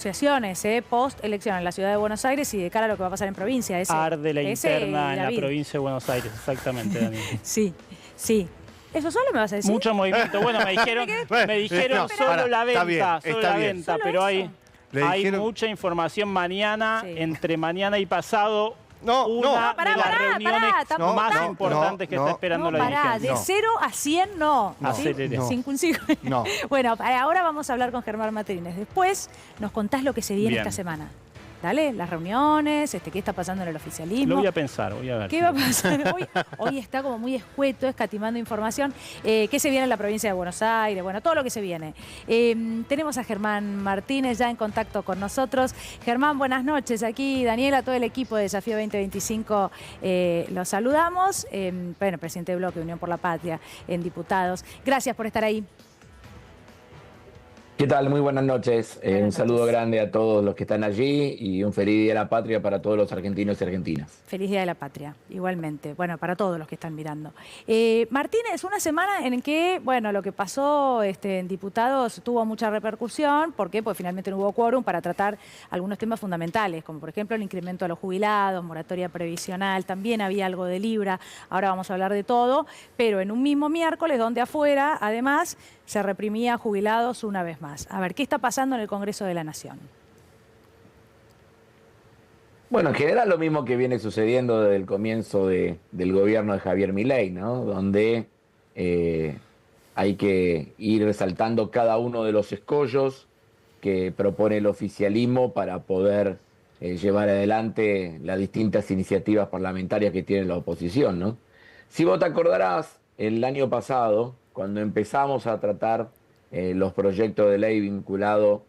Negociaciones, post-elección en la ciudad de Buenos Aires y de cara a lo que va a pasar en provincia. Arde la interna en la provincia de Buenos Aires, exactamente, Daniel. Sí, sí. ¿Eso solo me vas a decir? Mucho movimiento. Bueno, me dijeron solo la venta, pero hay mucha información mañana, entre mañana y pasado. Una de las reuniones más importantes que está esperando la dirigencia. De 0 a 100 no. Acelere. 5 no. Bueno, ahora vamos a hablar con Germán Martínez. Después nos contás lo que se viene esta semana. Dale, las reuniones, qué está pasando en el oficialismo. Lo voy a pensar, voy a ver. ¿Qué va a pasar? Hoy está como muy escueto, escatimando información. ¿Qué se viene en la provincia de Buenos Aires? Bueno, todo lo que se viene. Tenemos a Germán Martínez ya en contacto con nosotros. Germán, buenas noches. Aquí Daniela, todo el equipo de Desafío 2025 los saludamos. Bueno, presidente de bloque, Unión por la Patria, en diputados. Gracias por estar ahí. ¿Qué tal? Muy buenas noches. Un saludo grande a todos los que están allí y un feliz Día de la Patria para todos los argentinos y argentinas. Feliz Día de la Patria, igualmente. Bueno, para todos los que están mirando. Martínez, una semana en que, bueno, lo que pasó en diputados tuvo mucha repercusión. ¿Por qué? Pues finalmente no hubo quórum para tratar algunos temas fundamentales, como por ejemplo el incremento a los jubilados, moratoria previsional, también había algo de Libra. Ahora vamos a hablar de todo, pero en un mismo miércoles donde afuera, además, se reprimía a jubilados una vez más. A ver, ¿qué está pasando en el Congreso de la Nación? Bueno, en general lo mismo que viene sucediendo desde el comienzo del gobierno de Javier Milei, ¿no? Donde hay que ir resaltando cada uno de los escollos que propone el oficialismo para poder llevar adelante las distintas iniciativas parlamentarias que tiene la oposición, ¿no? Si vos te acordarás, el año pasado, cuando empezamos a tratar los proyectos de ley vinculados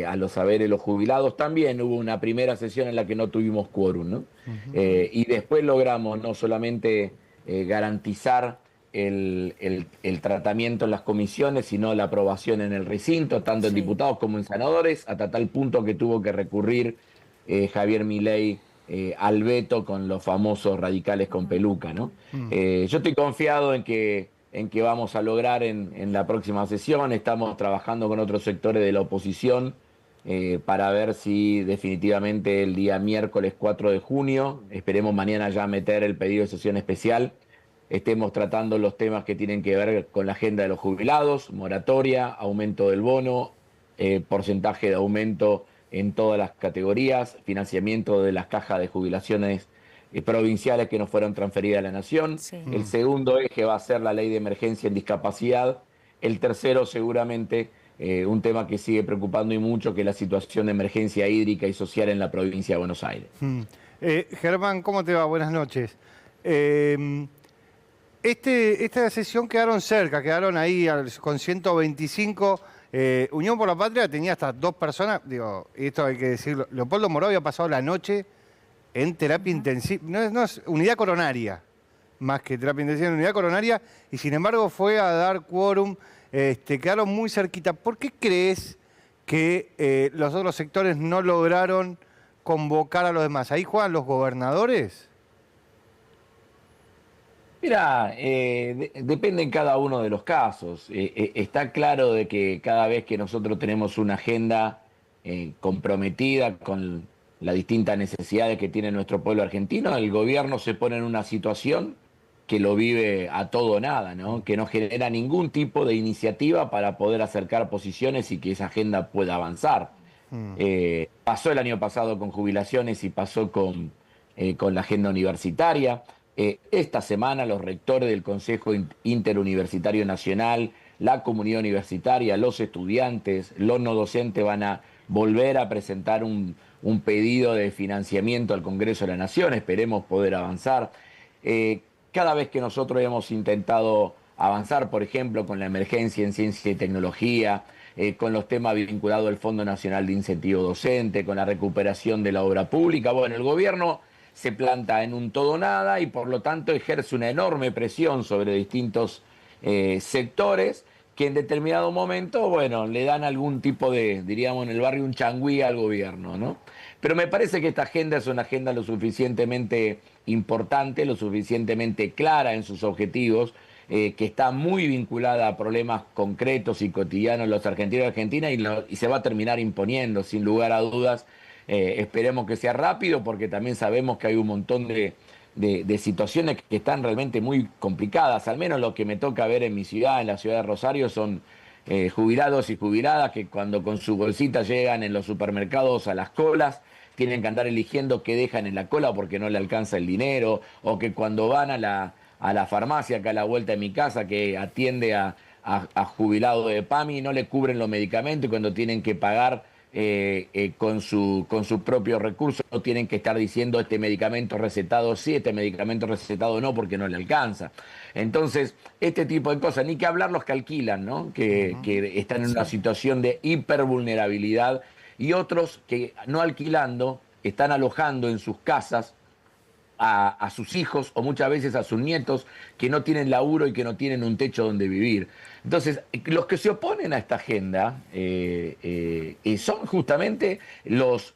a los saberes de los jubilados, también hubo una primera sesión en la que no tuvimos quórum, ¿no? Y después logramos no solamente garantizar el tratamiento en las comisiones, sino la aprobación en el recinto, tanto en diputados como en senadores, hasta tal punto que tuvo que recurrir Javier Milei al veto con los famosos radicales con peluca, ¿no? Yo estoy confiado en que vamos a lograr en la próxima sesión. Estamos trabajando con otros sectores de la oposición para ver si definitivamente el día miércoles 4 de junio, esperemos mañana ya meter el pedido de sesión especial, estemos tratando los temas que tienen que ver con la agenda de los jubilados, moratoria, aumento del bono, porcentaje de aumento en todas las categorías, financiamiento de las cajas de jubilaciones provinciales que nos fueron transferidas a la Nación. El segundo eje va a ser la ley de emergencia en discapacidad. El tercero, seguramente, un tema que sigue preocupando y mucho, que es la situación de emergencia hídrica y social en la provincia de Buenos Aires. Germán, ¿cómo te va? Buenas noches. Esta sesión quedaron cerca, quedaron ahí con 125. Unión por la Patria tenía hasta 2 personas, digo, esto hay que decirlo. Leopoldo Moró había pasado la noche en terapia intensiva, no es unidad coronaria, más que terapia intensiva, en unidad coronaria, y sin embargo fue a dar quórum, quedaron muy cerquita. ¿Por qué crees que los otros sectores no lograron convocar a los demás? ¿Ahí juegan los gobernadores? Mira, depende en cada uno de los casos. Está claro de que cada vez que nosotros tenemos una agenda comprometida con las distintas necesidades que tiene nuestro pueblo argentino, el gobierno se pone en una situación que lo vive a todo o nada, ¿no? Que no genera ningún tipo de iniciativa para poder acercar posiciones y que esa agenda pueda avanzar. Pasó el año pasado con jubilaciones y pasó con la agenda universitaria. Esta semana los rectores del Consejo Interuniversitario Nacional, la comunidad universitaria, los estudiantes, los no docentes van a volver a presentar un pedido de financiamiento al Congreso de la Nación. Esperemos poder avanzar. Cada vez que nosotros hemos intentado avanzar, por ejemplo, con la emergencia en ciencia y tecnología, con los temas vinculados al Fondo Nacional de Incentivo Docente, con la recuperación de la obra pública, bueno, el gobierno se planta en un todo nada y por lo tanto ejerce una enorme presión sobre distintos sectores que en determinado momento, bueno, le dan algún tipo de, diríamos en el barrio, un changüí al gobierno, ¿no? Pero me parece que esta agenda es una agenda lo suficientemente importante, lo suficientemente clara en sus objetivos, que está muy vinculada a problemas concretos y cotidianos de los argentinos y argentinas y se va a terminar imponiendo, sin lugar a dudas. Esperemos que sea rápido, porque también sabemos que hay un montón de situaciones que están realmente muy complicadas. Al menos lo que me toca ver en mi ciudad, en la ciudad de Rosario, son jubilados y jubiladas que cuando con su bolsita llegan en los supermercados a las colas, tienen que andar eligiendo qué dejan en la cola porque no le alcanza el dinero, o que cuando van a la farmacia, acá a la vuelta de mi casa, que atiende a jubilados de PAMI, no le cubren los medicamentos, y cuando tienen que pagar con su propio recurso, no tienen que estar diciendo este medicamento recetado sí, este medicamento recetado no, porque no le alcanza. Entonces, este tipo de cosas, ni que hablar los que alquilan, ¿no? Que están en una situación de hipervulnerabilidad, y otros que no alquilando están alojando en sus casas a sus hijos o muchas veces a sus nietos que no tienen laburo y que no tienen un techo donde vivir. Entonces, los que se oponen a esta agenda son justamente los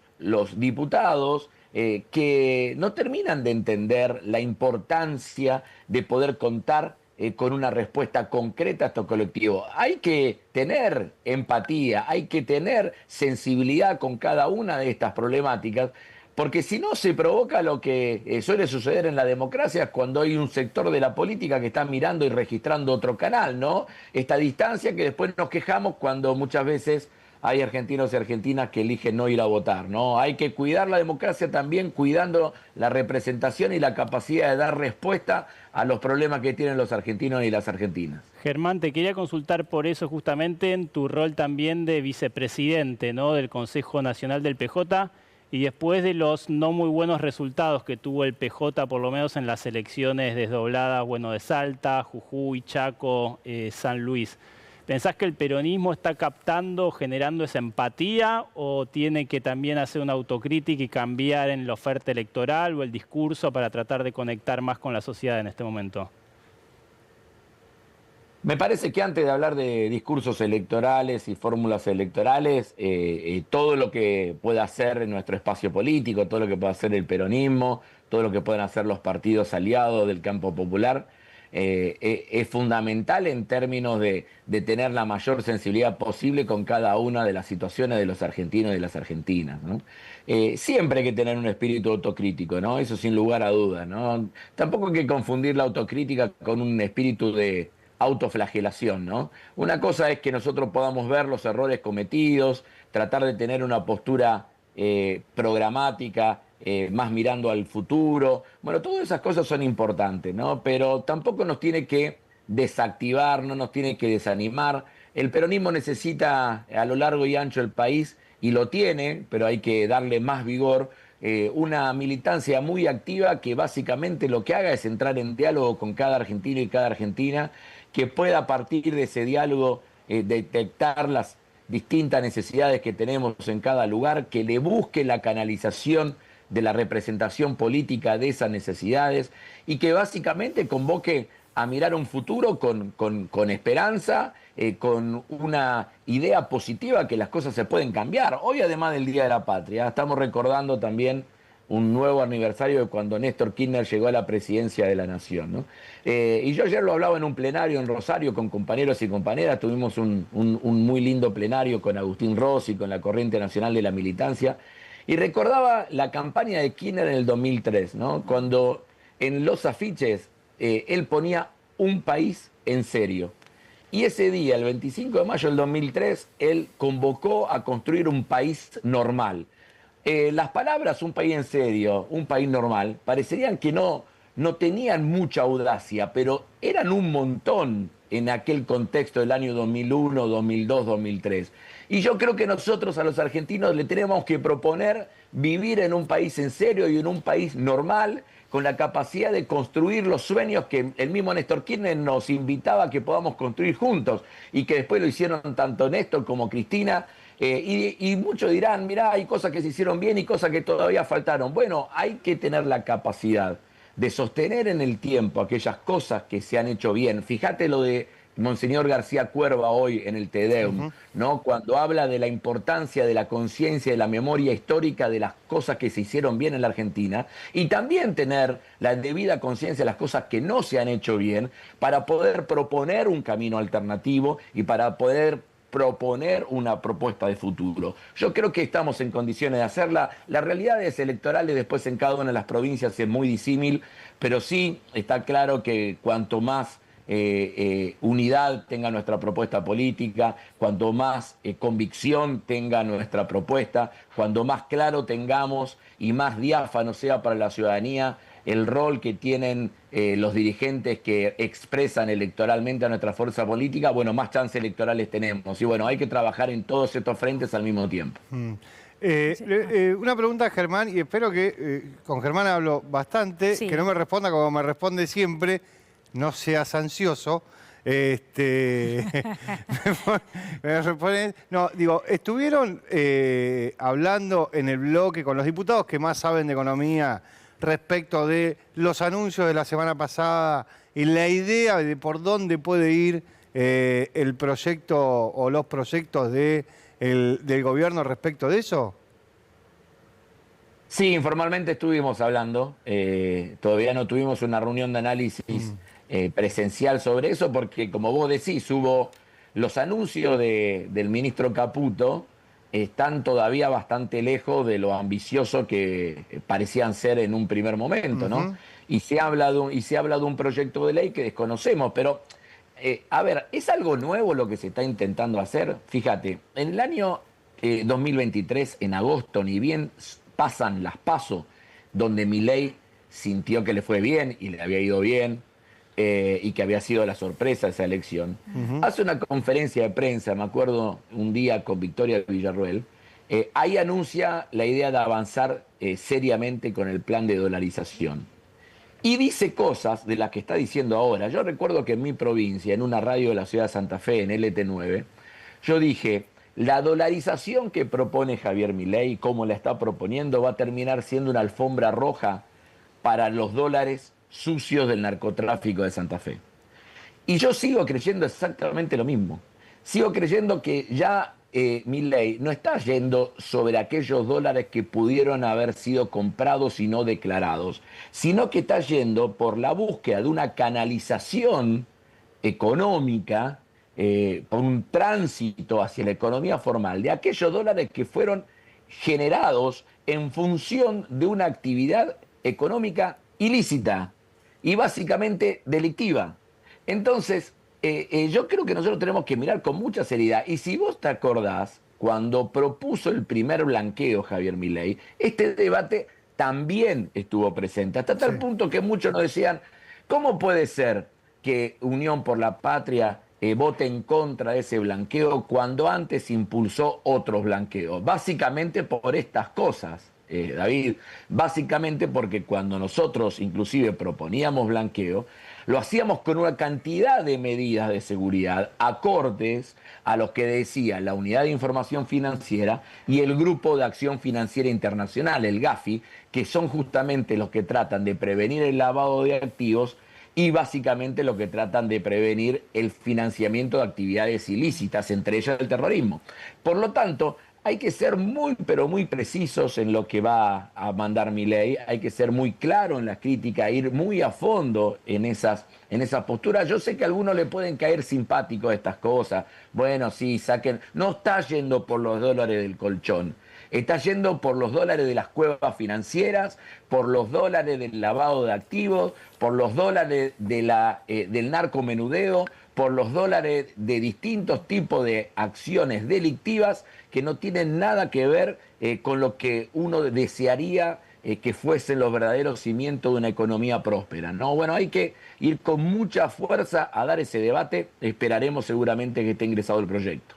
diputados que no terminan de entender la importancia de poder contar con una respuesta concreta a estos colectivos. Hay que tener empatía, hay que tener sensibilidad con cada una de estas problemáticas, porque si no se provoca lo que suele suceder en la democracia cuando hay un sector de la política que está mirando y registrando otro canal, ¿no? Esta distancia que después nos quejamos cuando muchas veces hay argentinos y argentinas que eligen no ir a votar, ¿no? Hay que cuidar la democracia también, cuidando la representación y la capacidad de dar respuesta a los problemas que tienen los argentinos y las argentinas. Germán, te quería consultar por eso justamente en tu rol también de vicepresidente, ¿no? Del Consejo Nacional del PJ. Y después de los no muy buenos resultados que tuvo el PJ, por lo menos en las elecciones desdobladas, bueno, de Salta, Jujuy, Chaco, San Luis, ¿pensás que el peronismo está captando, generando esa empatía, o tiene que también hacer una autocrítica y cambiar en la oferta electoral o el discurso para tratar de conectar más con la sociedad en este momento? Me parece que antes de hablar de discursos electorales y fórmulas electorales, todo lo que pueda hacer en nuestro espacio político, todo lo que pueda hacer el peronismo, todo lo que puedan hacer los partidos aliados del campo popular, es fundamental en términos de tener la mayor sensibilidad posible con cada una de las situaciones de los argentinos y de las argentinas, ¿no? Siempre hay que tener un espíritu autocrítico, ¿no? Eso sin lugar a dudas, ¿no? Tampoco hay que confundir la autocrítica con un espíritu de autoflagelación, ¿no? Una cosa es que nosotros podamos ver los errores cometidos, tratar de tener una postura programática, más mirando al futuro. Bueno, todas esas cosas son importantes, ¿no? Pero tampoco nos tiene que desactivar, no nos tiene que desanimar. El peronismo necesita a lo largo y ancho del país, y lo tiene, pero hay que darle más vigor, una militancia muy activa que básicamente lo que haga es entrar en diálogo con cada argentino y cada argentina, que pueda a partir de ese diálogo detectar las distintas necesidades que tenemos en cada lugar, que le busque la canalización de la representación política de esas necesidades, y que básicamente convoque a mirar un futuro con esperanza, con una idea positiva que las cosas se pueden cambiar. Hoy, además del Día de la Patria, estamos recordando también un nuevo aniversario de cuando Néstor Kirchner llegó a la presidencia de la Nación, ¿no? Y yo ayer lo hablaba en un plenario en Rosario con compañeros y compañeras. Tuvimos un muy lindo plenario con Agustín Rossi, con la Corriente Nacional de la Militancia, y recordaba la campaña de Kirchner en el 2003, ¿no? Cuando en los afiches él ponía un país en serio. Y ese día, el 25 de mayo del 2003, él convocó a construir un país normal. Las palabras un país en serio, un país normal, parecerían que no tenían mucha audacia, pero eran un montón en aquel contexto del año 2001, 2002, 2003. Y yo creo que nosotros a los argentinos le tenemos que proponer vivir en un país en serio y en un país normal, con la capacidad de construir los sueños que el mismo Néstor Kirchner nos invitaba a que podamos construir juntos, y que después lo hicieron tanto Néstor como Cristina. Y muchos dirán, mirá, hay cosas que se hicieron bien y cosas que todavía faltaron. Bueno, hay que tener la capacidad de sostener en el tiempo aquellas cosas que se han hecho bien. Fíjate lo de Monseñor García Cuerva hoy en el Te Deum, ¿no? Cuando habla de la importancia de la conciencia, de la memoria histórica de las cosas que se hicieron bien en la Argentina y también tener la debida conciencia de las cosas que no se han hecho bien para poder proponer un camino alternativo y para poder proponer una propuesta de futuro. Yo creo que estamos en condiciones de hacerla. Las realidades electorales después en cada una de las provincias es muy disímil, pero sí está claro que cuanto más unidad tenga nuestra propuesta política, cuanto más convicción tenga nuestra propuesta, cuanto más claro tengamos y más diáfano sea para la ciudadanía el rol que tienen los dirigentes que expresan electoralmente a nuestra fuerza política, bueno, más chances electorales tenemos. Y bueno, hay que trabajar en todos estos frentes al mismo tiempo. Una pregunta a Germán, y espero que con Germán hablo bastante, que no me responda como me responde siempre. No seas ansioso. No, digo, estuvieron hablando en el bloque con los diputados que más saben de economía respecto de los anuncios de la semana pasada y la idea de por dónde puede ir el proyecto o los proyectos del gobierno respecto de eso. Sí, informalmente estuvimos hablando. Todavía no tuvimos una reunión de análisis presencial sobre eso, porque como vos decís, hubo los anuncios del ministro Caputo, están todavía bastante lejos de lo ambicioso que parecían ser en un primer momento, ¿no? Y se habla de un proyecto de ley que desconocemos, pero, a ver, ¿es algo nuevo lo que se está intentando hacer? Fíjate, en el año 2023, en agosto, ni bien pasan las PASO, donde Milei sintió que le fue bien y le había ido bien, y que había sido la sorpresa esa elección, hace una conferencia de prensa, me acuerdo un día con Victoria Villarruel, ahí anuncia la idea de avanzar seriamente con el plan de dolarización. Y dice cosas de las que está diciendo ahora. Yo recuerdo que en mi provincia, en una radio de la ciudad de Santa Fe, en LT9, yo dije, la dolarización que propone Javier Milei, como la está proponiendo, va a terminar siendo una alfombra roja para los dólares sucios del narcotráfico de Santa Fe. Y yo sigo creyendo exactamente lo mismo. Sigo creyendo que ya Milei no está yendo sobre aquellos dólares que pudieron haber sido comprados y no declarados, sino que está yendo por la búsqueda de una canalización económica, por un tránsito hacia la economía formal, de aquellos dólares que fueron generados en función de una actividad económica ilícita y básicamente delictiva. Entonces, yo creo que nosotros tenemos que mirar con mucha seriedad. Y si vos te acordás, cuando propuso el primer blanqueo Javier Milei, este debate también estuvo presente, hasta tal punto que muchos nos decían, ¿cómo puede ser que Unión por la Patria vote en contra de ese blanqueo cuando antes impulsó otros blanqueos? Básicamente por estas cosas. David, básicamente porque cuando nosotros inclusive proponíamos blanqueo, lo hacíamos con una cantidad de medidas de seguridad acordes a los que decía la Unidad de Información Financiera y el Grupo de Acción Financiera Internacional, el GAFI, que son justamente los que tratan de prevenir el lavado de activos y básicamente lo que tratan de prevenir el financiamiento de actividades ilícitas, entre ellas el terrorismo. Por lo tanto, hay que ser muy, pero muy precisos en lo que va a mandar Milei, hay que ser muy claro en las críticas, ir muy a fondo en esas posturas. Yo sé que a algunos le pueden caer simpáticos estas cosas, bueno, sí, saquen, no está yendo por los dólares del colchón, está yendo por los dólares de las cuevas financieras, por los dólares del lavado de activos, por los dólares del narcomenudeo, por los dólares de distintos tipos de acciones delictivas que no tienen nada que ver con lo que uno desearía que fuesen los verdaderos cimientos de una economía próspera, ¿no? Bueno, hay que ir con mucha fuerza a dar ese debate. Esperaremos seguramente que esté ingresado el proyecto.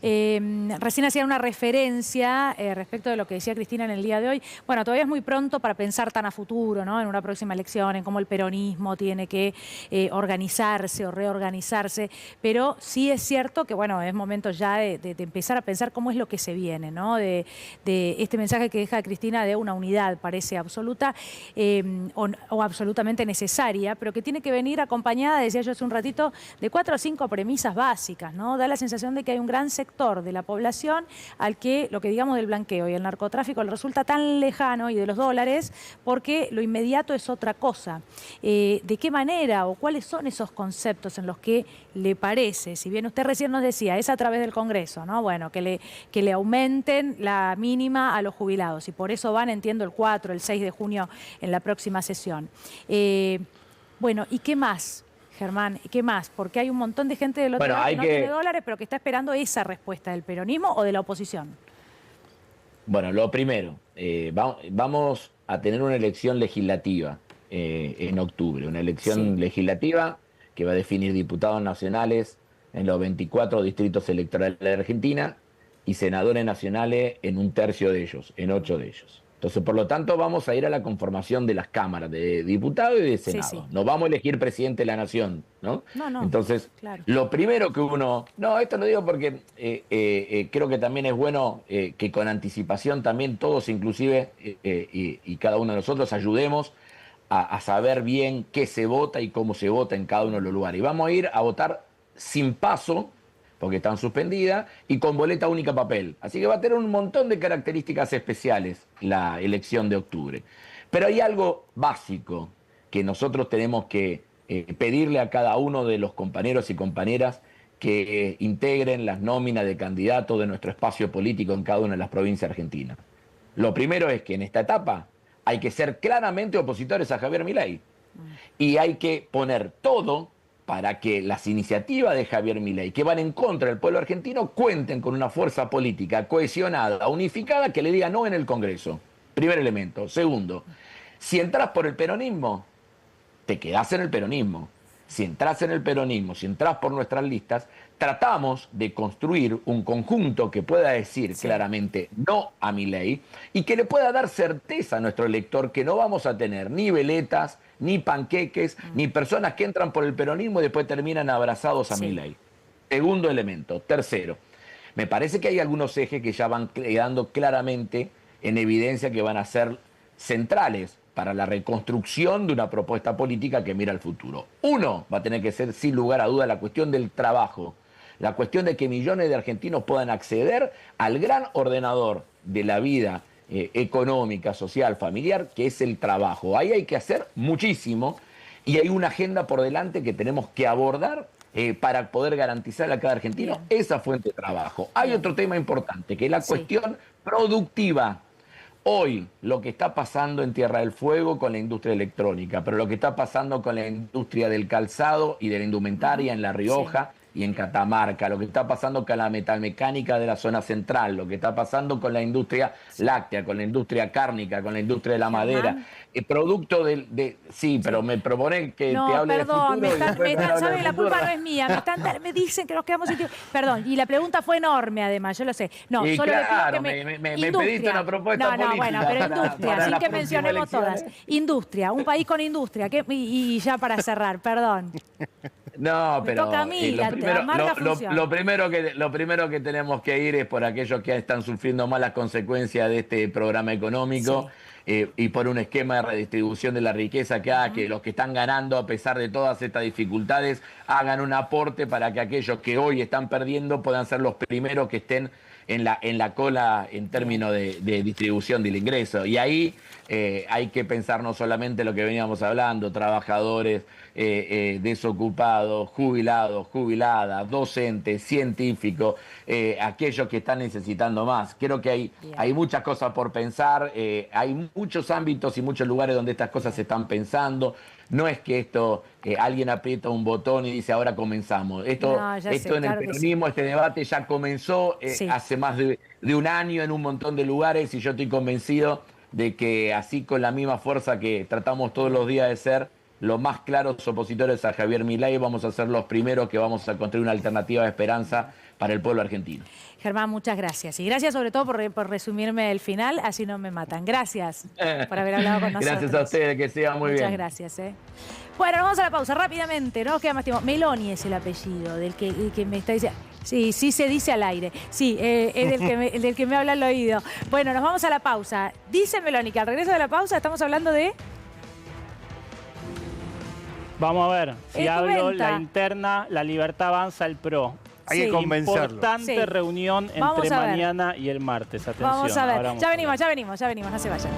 Recién hacía una referencia respecto de lo que decía Cristina en el día de hoy. Bueno, todavía es muy pronto para pensar tan a futuro, ¿no? En una próxima elección, en cómo el peronismo tiene que organizarse o reorganizarse, pero sí es cierto que, bueno, es momento ya de empezar a pensar cómo es lo que se viene, ¿no? De este mensaje que deja Cristina de una unidad, parece absoluta o absolutamente necesaria, pero que tiene que venir acompañada, decía yo hace un ratito, de 4 o 5 premisas básicas, ¿no? Da la sensación de que hay un gran sector de la población al que lo que digamos del blanqueo y el narcotráfico le resulta tan lejano, y de los dólares, porque lo inmediato es otra cosa. ¿De qué manera o cuáles son esos conceptos en los que le parece? Si bien usted recién nos decía, es a través del Congreso, ¿no? Bueno, que le aumenten la mínima a los jubilados, y por eso van, entiendo, el 4, el 6 de junio en la próxima sesión. Bueno, ¿y qué más? Germán, ¿qué más? Porque hay un montón de gente del otro lado que no tiene dólares, pero que está esperando esa respuesta del peronismo o de la oposición. Bueno, lo primero, vamos a tener una elección legislativa en octubre, una elección legislativa que va a definir diputados nacionales en los 24 distritos electorales de Argentina y senadores nacionales en 1/3 de ellos, en 8 de ellos. Entonces, por lo tanto, vamos a ir a la conformación de las cámaras de diputados y de senado. No vamos a elegir presidente de la nación, ¿no? No, entonces, claro, lo primero que uno... No, esto lo digo porque creo que también es bueno que con anticipación también todos, inclusive, y cada uno de nosotros, ayudemos a saber bien qué se vota y cómo se vota en cada uno de los lugares. Y vamos a ir a votar sin paso, porque están suspendidas, y con boleta única papel. Así que va a tener un montón de características especiales la elección de octubre. Pero hay algo básico que nosotros tenemos que pedirle a cada uno de los compañeros y compañeras que integren las nóminas de candidatos de nuestro espacio político en cada una de las provincias argentinas. Lo primero es que en esta etapa hay que ser claramente opositores a Javier Milei. Y hay que poner todo para que las iniciativas de Javier Milei, que van en contra del pueblo argentino, cuenten con una fuerza política cohesionada, unificada, que le diga no en el Congreso. Primer elemento. Segundo, si entras por el peronismo, te quedás en el peronismo. Si entras en el peronismo, si entras por nuestras listas, tratamos de construir un conjunto que pueda decir claramente no a Milei y que le pueda dar certeza a nuestro elector que no vamos a tener ni veletas, ni panqueques, ni personas que entran por el peronismo y después terminan abrazados a Milei. Segundo elemento. Tercero, me parece que hay algunos ejes que ya van quedando claramente en evidencia que van a ser centrales para la reconstrucción de una propuesta política que mira al futuro. Uno va a tener que ser, sin lugar a duda, la cuestión del trabajo, la cuestión de que millones de argentinos puedan acceder al gran ordenador de la vida económica, social, familiar, que es el trabajo. Ahí hay que hacer muchísimo y hay una agenda por delante que tenemos que abordar para poder garantizar a cada argentino esa fuente de trabajo. Hay otro tema importante, que es la cuestión productiva. Hoy, lo que está pasando en Tierra del Fuego con la industria electrónica, pero lo que está pasando con la industria del calzado y de la indumentaria en La Rioja y en Catamarca, lo que está pasando con la metalmecánica de la zona central, lo que está pasando con la industria láctea, con la industria cárnica, con la industria de la madera, producto pero me proponen que te hable de futuro. ¿Sabe? La culpa no es mía, me dicen que nos quedamos sin tiempo. Perdón, y la pregunta fue enorme además, yo lo sé. No, y solo claro, me pediste una propuesta política. Bueno, pero industria, sin que mencionemos todas. Industria, un país con industria, y ya para cerrar, perdón. No, pero toca a mí, lo primero que tenemos que ir es por aquellos que están sufriendo más las consecuencias de este programa económico y por un esquema de redistribución de la riqueza que haga que los que están ganando, a pesar de todas estas dificultades, hagan un aporte para que aquellos que hoy están perdiendo puedan ser los primeros que estén en la cola en términos de distribución del ingreso. Y ahí hay que pensar no solamente lo que veníamos hablando, trabajadores desocupados, jubilados, jubiladas, docentes, científicos, aquellos que están necesitando más. Creo que hay muchas cosas por pensar, hay muchos ámbitos y muchos lugares donde estas cosas se están pensando. No es que alguien aprieta un botón y dice ahora comenzamos. Esto en el peronismo, este debate ya comenzó hace más de un año en un montón de lugares y yo estoy convencido de que así con la misma fuerza que tratamos todos los días de ser, los más claros opositores a Javier Milei, vamos a ser los primeros que vamos a construir una alternativa de esperanza para el pueblo argentino. Germán, muchas gracias. Y gracias sobre todo por resumirme el final, así no me matan. Gracias por haber hablado con nosotros. Gracias a ustedes, que sigan muy bien. Muchas gracias. Bueno, nos vamos a la pausa rápidamente, no nos queda más tiempo. Meloni es el apellido del que me está diciendo. Sí, sí se dice al aire. Sí, es del que me habla al oído. Bueno, nos vamos a la pausa. Dice Meloni que al regreso de la pausa estamos hablando de... Vamos a ver, si hablo la interna, La Libertad Avanza, el PRO. Hay que convencerlo. Importante reunión entre mañana y el martes. Atención. Vamos a ver. Ya venimos, no se vayan.